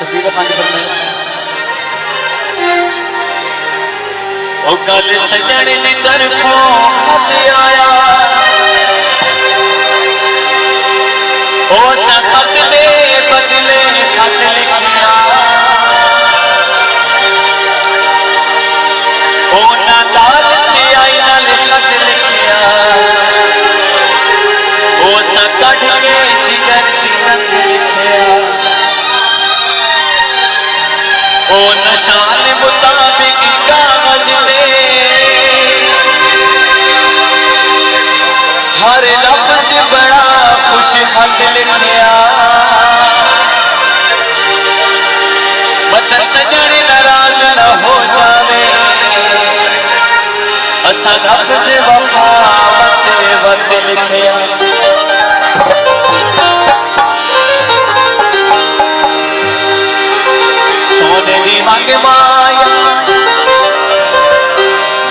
शफीक खान फरमाए ओ गल सजन दी तरफों खत आया ओ खत दे बदले खत लिखिया ओ ना लाल से आई नाल खत लिखिया ओ कट के जिगर दी रंग लिखिया ओ निशान मुताबिक कागज दे हर लफ्ज बड़ा खुश खत लिखिया बदन सजन नाराज न हो जावे असा लफ्ज वफा वत लिखिया सोने दी मंग माया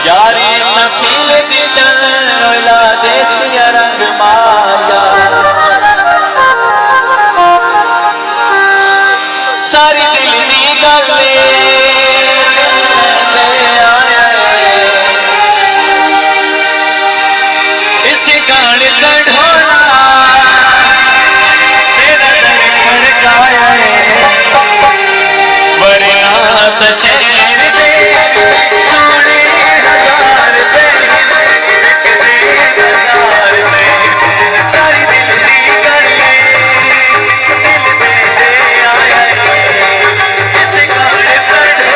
यारी शफील दी चला देसिया रंग माया सारी दिल दी गल इस गाने का ढोला तेरा दर खड़काया वरना शहर दे सोने हजार दे सारी दिल दी गल दिल दे आया इस गाने पर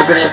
गए